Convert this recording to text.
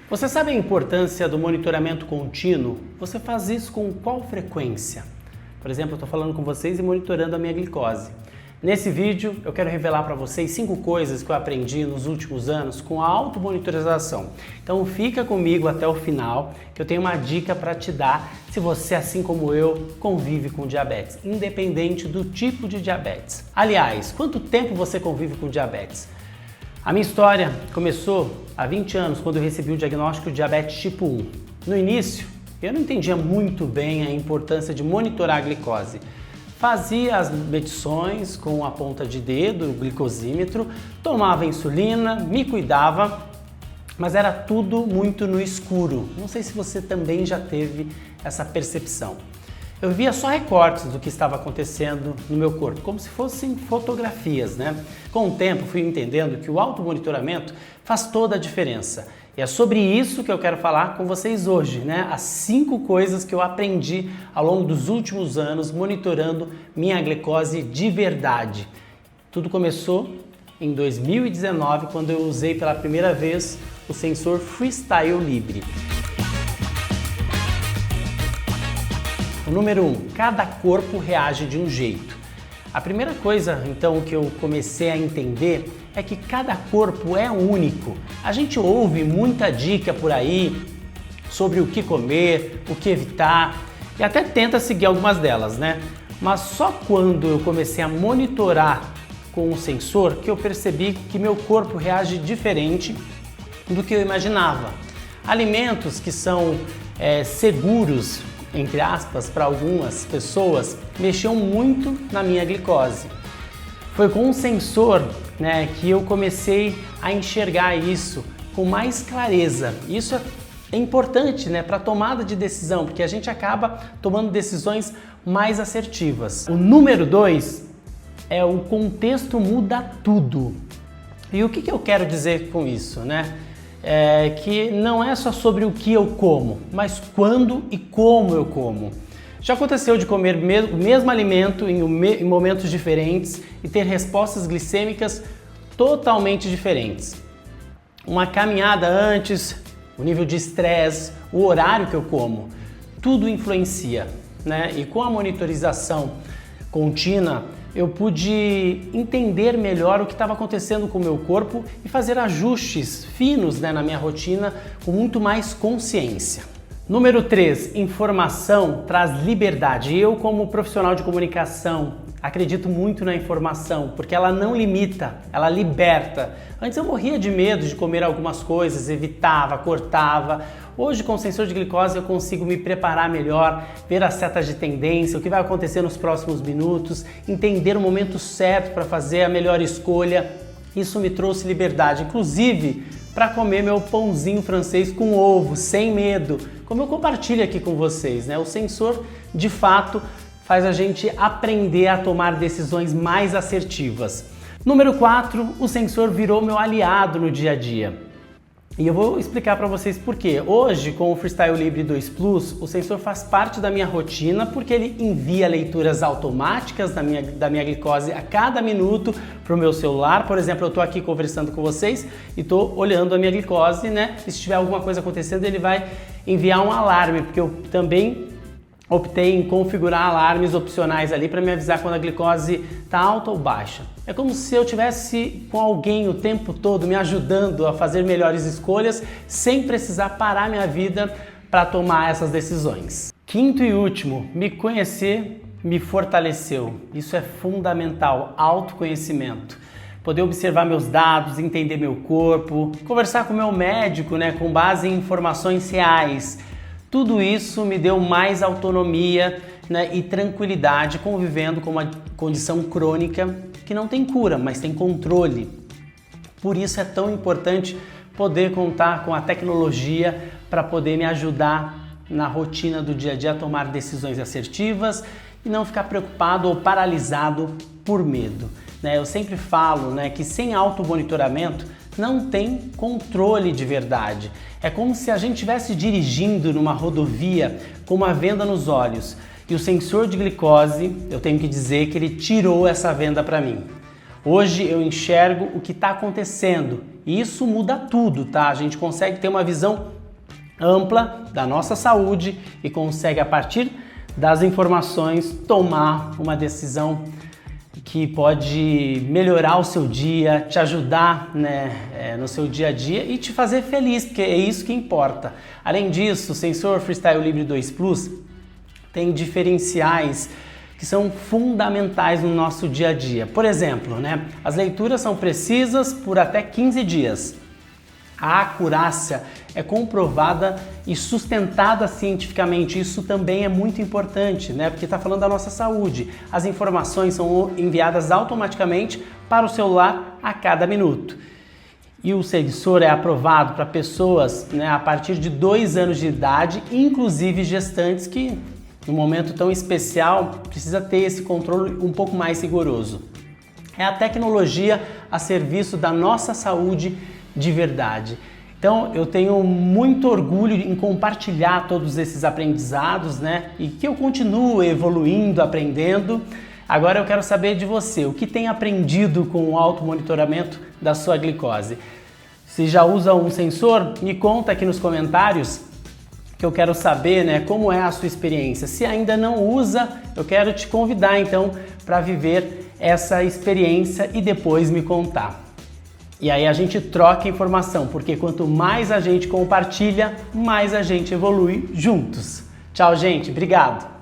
Você sabe a importância do monitoramento contínuo? Você faz isso com qual frequência? Por exemplo, eu estou falando com vocês e monitorando a minha glicose. Nesse vídeo eu quero revelar para vocês 5 coisas que eu aprendi nos últimos anos com a automonitorização. Então fica comigo até o final que eu tenho uma dica para te dar se você, assim como eu, convive com diabetes, independente do tipo de diabetes. Aliás, quanto tempo você convive com diabetes? A minha história começou há 20 anos, quando eu recebi o diagnóstico de diabetes tipo 1. No início, eu não entendia muito bem a importância de monitorar a glicose. Fazia as medições com a ponta de dedo, o glicosímetro, tomava insulina, me cuidava, mas era tudo muito no escuro. Não sei se você também já teve essa percepção. Eu via só recortes do que estava acontecendo no meu corpo, como se fossem fotografias, né? Com o tempo fui entendendo que o automonitoramento faz toda a diferença. E é sobre isso que eu quero falar com vocês hoje, né? As 5 coisas que eu aprendi ao longo dos últimos anos monitorando minha glicose de verdade. Tudo começou em 2019, quando eu usei pela primeira vez o sensor Freestyle Libre. O número 1, cada corpo reage de um jeito. A primeira coisa, então, que eu comecei a entender é que cada corpo é único. A gente ouve muita dica por aí sobre o que comer, o que evitar e até tenta seguir algumas delas, né? Mas só quando eu comecei a monitorar com o sensor que eu percebi que meu corpo reage diferente do que eu imaginava. Alimentos que são seguros, entre aspas, para algumas pessoas, mexeu muito na minha glicose. Foi com um sensor, que eu comecei a enxergar isso com mais clareza. Isso é importante, para a tomada de decisão, porque a gente acaba tomando decisões mais assertivas. O número 2 é o contexto muda tudo. E o que eu quero dizer com isso, que não é só sobre o que eu como, mas quando e como eu como. Já aconteceu de comer o mesmo alimento em momentos diferentes e ter respostas glicêmicas totalmente diferentes. Uma caminhada antes, o nível de estresse, o horário que eu como, tudo influencia, E com a monitorização contínua, eu pude entender melhor o que estava acontecendo com o meu corpo e fazer ajustes finos na minha rotina com muito mais consciência. Número 3, informação traz liberdade. Eu, como profissional de comunicação, acredito muito na informação, porque ela não limita, ela liberta. Antes eu morria de medo de comer algumas coisas, evitava, cortava. Hoje, com o sensor de glicose, eu consigo me preparar melhor, ver as setas de tendência, o que vai acontecer nos próximos minutos, entender o momento certo para fazer a melhor escolha. Isso me trouxe liberdade, inclusive para comer meu pãozinho francês com ovo, sem medo, como eu compartilho aqui com vocês. O sensor, de fato, faz a gente aprender a tomar decisões mais assertivas. Número 4, o sensor virou meu aliado no dia a dia. E eu vou explicar para vocês por quê. Hoje, com o Freestyle Libre 2 Plus, o sensor faz parte da minha rotina porque ele envia leituras automáticas da minha glicose a cada minuto para o meu celular. Por exemplo, eu estou aqui conversando com vocês e estou olhando a minha glicose, E se tiver alguma coisa acontecendo, ele vai enviar um alarme, porque eu também optei em configurar alarmes opcionais ali para me avisar quando a glicose está alta ou baixa. É como se eu tivesse com alguém o tempo todo me ajudando a fazer melhores escolhas sem precisar parar minha vida para tomar essas decisões. Quinto e último, me conhecer me fortaleceu. Isso é fundamental, autoconhecimento. Poder observar meus dados, entender meu corpo, conversar com meu médico, com base em informações reais. Tudo isso me deu mais autonomia e tranquilidade convivendo com uma condição crônica que não tem cura, mas tem controle. Por isso é tão importante poder contar com a tecnologia para poder me ajudar na rotina do dia a dia a tomar decisões assertivas e não ficar preocupado ou paralisado por medo. Eu sempre falo que sem automonitoramento não tem controle de verdade. É como se a gente estivesse dirigindo numa rodovia com uma venda nos olhos e o sensor de glicose, eu tenho que dizer que ele tirou essa venda para mim. Hoje eu enxergo o que está acontecendo e isso muda tudo, tá? A gente consegue ter uma visão ampla da nossa saúde e consegue, a partir das informações, tomar uma decisão que pode melhorar o seu dia, te ajudar, né, no seu dia a dia e te fazer feliz, porque é isso que importa. Além disso, o sensor Freestyle Libre 2 Plus tem diferenciais que são fundamentais no nosso dia a dia. Por exemplo, né, as leituras são precisas por até 15 dias. A acurácia é comprovada e sustentada cientificamente. Isso também é muito importante, né? Porque está falando da nossa saúde. As informações são enviadas automaticamente para o celular a cada minuto. E o sensor é aprovado para pessoas, né, a partir de 2 anos de idade, inclusive gestantes que, num momento tão especial, precisa ter esse controle um pouco mais rigoroso. É a tecnologia a serviço da nossa saúde de verdade. Então eu tenho muito orgulho em compartilhar todos esses aprendizados, né? E que eu continuo evoluindo, aprendendo. Agora eu quero saber de você, o que tem aprendido com o automonitoramento da sua glicose? Se já usa um sensor, me conta aqui nos comentários, que eu quero saber, né, como é a sua experiência. Se ainda não usa, eu quero te convidar então para viver essa experiência e depois me contar. E aí a gente troca informação, porque quanto mais a gente compartilha, mais a gente evolui juntos. Tchau, gente. Obrigado.